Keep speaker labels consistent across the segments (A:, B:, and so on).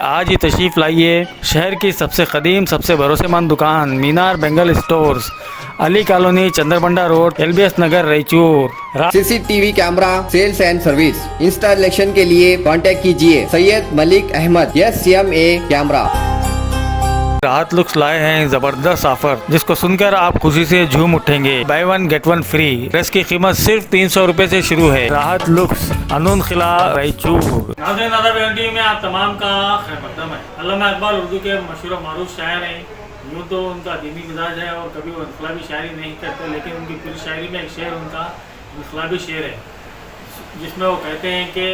A: आज ही तशरीफ़ लाइए शहर की सबसे कदीम सबसे भरोसेमंद दुकान Minar bangle stores, Ali colony, Chandrabanda road, LBS Nagar, Raichur.
B: CCTV camera sales and service installation के लिए कांटेक्ट कीजिए Syed Malik Ahmed SCMA camera.
A: Rahat looks लाए हैं जबरदस्त ऑफर जिसको सुनकर आप खुशी से झूम उठेंगे। Bye 1 gate 1 free. ड्रेस की कीमत सिर्फ 300 रुपए से शुरू है। राहत लुक्स, अनून खिला, रायचूर। नाज़रीन में आप तमाम का खैर मकदम है। अल्लामा इकबाल उर्दू के मशहूर मारूफ शायर हैं। यूँ तो उनका दीनी मिजाज है और कभी वो इनकलाबी शायरी नहीं करते, लेकिन उनकी पूरी शायरी में एक शेर उनका इनकलाबी शेर है, जिसमें वो कहते हैं कि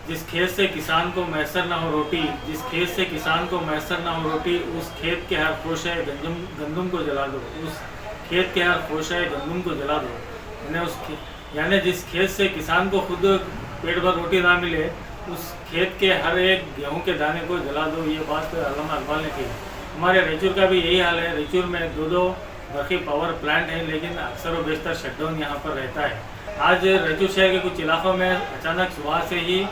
A: जिस खेत से किसान को मैसर ना हो रोटी, जिस खेत से किसान को मैसर ना हो रोटी, उस खेत के हर खोशे गंदम को जला दो, उस खेत के हर खोशे गंदम को जला दो। यानी जिस खेत से किसान को खुद पेट भर रोटी ना मिले, उस खेत के हर एक गेहूं के दाने को जला दो। ये बात अल्लामा इकबाल ने की। हमारे रायचूर का भी यही हाल है। रायचूर में दो बर्क़ी पावर प्लांट हैं, लेकिन अक्सर व बेशतर शटडाउन यहाँ पर रहता है। आज रायचूर शहर के कुछ इलाकों में अचानक सुबह से ही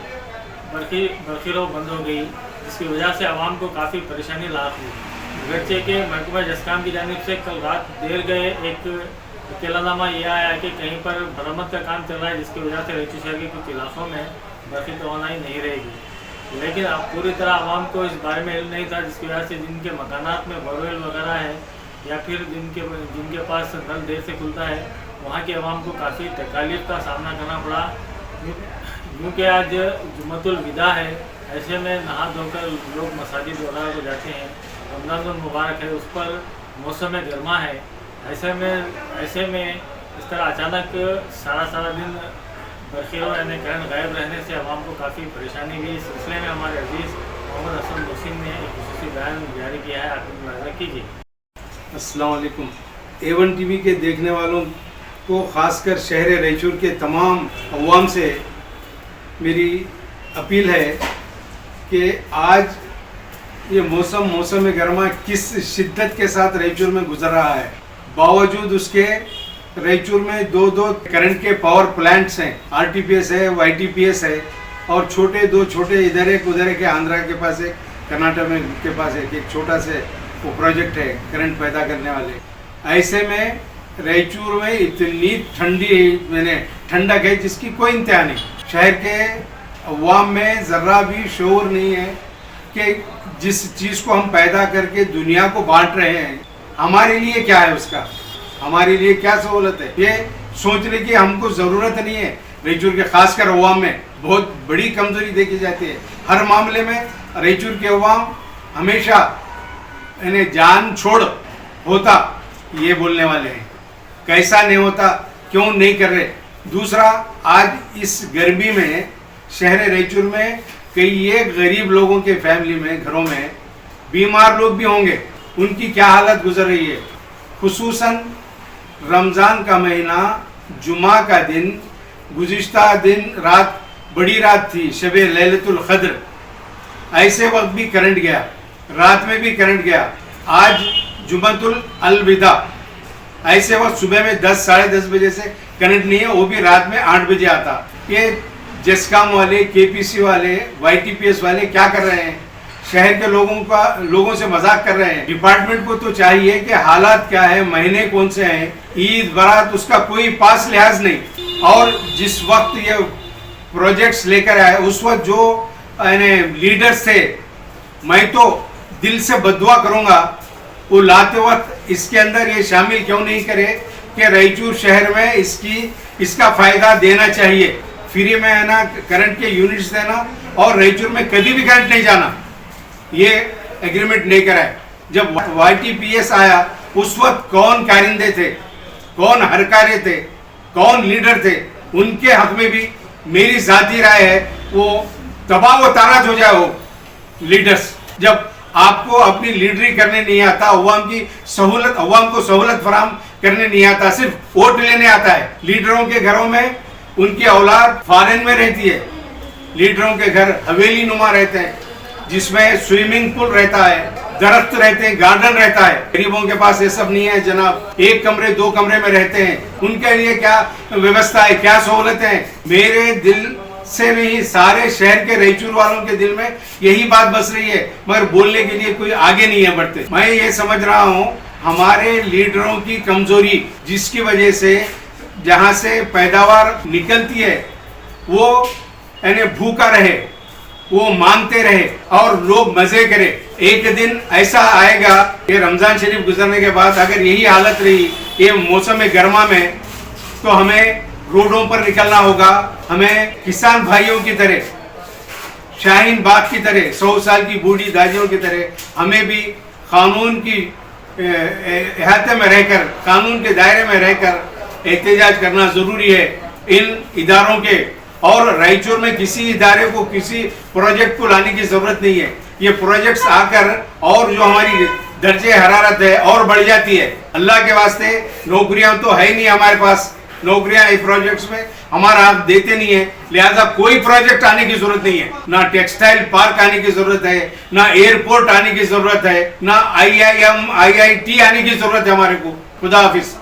A: बर्क़ी रो बंद हो गई, जिसकी वजह से आवाम को काफ़ी परेशानी लाक हुई। गर्चे के महकमा जस्काम की जानिब से कल रात देर गए एक इत्तलानामा यह आया कि कहीं पर मरम्मत का काम चल रहा है, जिसकी वजह से रायचूर शहर के कुछ इलाकों में बर्क़ी तवानाई नहीं रहेगी। लेकिन अब पूरी तरह आवाम को इस बारे में इल्म नहीं था, जिसकी वजह से जिनके मकानात में बोरवेल वगैरह है या फिर जिनके पास नल देर से खुलता है, वहाँ की आवाम को काफ़ी तकालीफ का सामना करना पड़ा। क्योंकि आज जुम्मतुल विदा है, ऐसे में नहा धोकर लोग मसाजिद वगैरह को जाते हैं। रमज़ान मुबारक है, उस पर मौसम गर्मा है। ऐसे में इस तरह अचानक सारा दिन बर्क़ी यानी करंट गायब रहने से आवाम को काफ़ी परेशानी हुई। इस सिलसिले में हमारे अजीज़ मोहम्मद हसन मोहसिन ने एक खुसूसी बयान जारी किया है, आप मुलाज़ा कीजिए।
C: अस्सलाम वालेकुम। A1 TV के देखने वालों को, ख़ासकर शहर रायचूर के तमाम अवाम से मेरी अपील है कि आज ये मौसम गर्मा किस शिद्दत के साथ रायचूर में गुजर रहा है। बावजूद उसके रायचूर में दो करंट के पावर प्लांट्स हैं, RTPS है, YTPS है, और दो छोटे इधर एक उधर एक, आंध्रा के पास एक, कर्नाटक में के पास एक छोटा से वो प्रोजेक्ट है करंट पैदा करने वाले। ऐसे में रायचूर में इतनी ठंडक है जिसकी कोई इंतहा नहीं। शहर के अवाम में ज़र्रा भी शऊर नहीं है कि जिस चीज़ को हम पैदा करके दुनिया को बांट रहे हैं, हमारे लिए क्या है, उसका हमारे लिए क्या सहूलत है, ये सोचने की हमको ज़रूरत नहीं है। रायचूर के खासकर अवाम में बहुत बड़ी कमज़ोरी देखी जाती है। हर मामले में रायचूर के अवाम हमेशा जान छोड़ होता ये बोलने वाले हैं। कैसा नहीं होता, क्यों नहीं कर रहे। दूसरा, आज इस गर्मी में शहर रायचूर में कई एक गरीब लोगों के फैमिली में, घरों में बीमार लोग भी होंगे, उनकी क्या हालत गुजर रही है। खुसूसन रमज़ान का महीना, जुमा का दिन, गुज़िश्ता दिन रात बड़ी रात थी, शबे लैलतुल क़द्र, ऐसे वक्त भी करंट गया, रात में भी करंट गया। आज जुम्मतुल अलविदा, ऐसे वक्त सुबह में 10 साढ़े 10 बजे से करंट नहीं है, वो भी रात में 8 बजे आता। ये जस्काम वाले, KPC वाले, YTPS वाले क्या कर रहे हैं, शहर के लोगों से मजाक कर रहे हैं। डिपार्टमेंट को तो चाहिए कि हालात क्या है, महीने कौन से हैं, ईद बारात, उसका कोई पास लिहाज नहीं। और जिस वक्त ये प्रोजेक्ट्स लेकर आए, उस वक्त जो लीडर्स थे, मैं तो दिल से बदुआ करूंगा वो लाते वक्त इसके अंदर ये शामिल क्यों नहीं करे कि रायचूर शहर में इसका फायदा देना चाहिए। फ्री में है ना करंट के यूनिट्स देना, और रायचूर में कभी भी करंट नहीं जाना, ये एग्रीमेंट नहीं कराए। जब YTPS आया उस वक्त कौन कारिंदे थे, कौन हरकारे थे, कौन लीडर थे, उनके हक में भी मेरी जाती राय है वो तबाह व ताराज हो जाए। वो लीडर्स, जब आपको अपनी लीडरी करने नहीं आता, अवाम को सहूलत फराम करने नहीं आता, सिर्फ वोट लेने आता है। लीडरों के घरों में उनकी औलाद फॉरेन में रहती है, लीडरों के घर हवेली नुमा रहते हैं, जिसमें स्विमिंग पूल रहता है, दरख्त रहते हैं, गार्डन रहता है। गरीबों के पास ये सब नहीं है जनाब, 1 कमरे 2 कमरे में रहते हैं। उनके लिए क्या व्यवस्था है, क्या सहूलत है। मेरे दिल से नहीं, सारे शहर के रायचूर वालों के दिल में यही बात बस रही है, मगर बोलने के लिए कोई आगे नहीं है बढ़ते। मैं ये समझ रहा हूँ हमारे लीडरों की कमजोरी, जिसकी वजह से जहाँ से पैदावार निकलती है वो यानी भूखा रहे, वो मांगते रहे और लोग मजे करें। एक दिन ऐसा आएगा कि रमजान शरीफ गुजरने के बाद अगर यही हालत रही ये मौसम गर्मा में, तो हमें रोडों पर निकलना होगा। हमें किसान भाइयों की तरह, शाहीन बाग की तरह, 100 साल की बूढ़ी दादियों की तरह हमें भी कानून की अहाते में रहकर, कानून के दायरे में रहकर एहतजाज करना जरूरी है इन इदारों के। और रायचूर में किसी इदारे को, किसी प्रोजेक्ट को लाने की जरूरत नहीं है। ये प्रोजेक्ट्स आकर और जो हमारी दर्जे हरारत है और बढ़ जाती है। अल्लाह के वास्ते नौकरियां तो है ही नहीं हमारे पास, नौकरियां ये प्रोजेक्ट्स में हमारा आप देते नहीं है, लिहाजा कोई प्रोजेक्ट आने की जरूरत नहीं है। ना टेक्सटाइल पार्क आने की जरूरत है, ना एयरपोर्ट आने की जरूरत है, ना IIM IIT आने की जरूरत है हमारे को। खुदा हाफिज।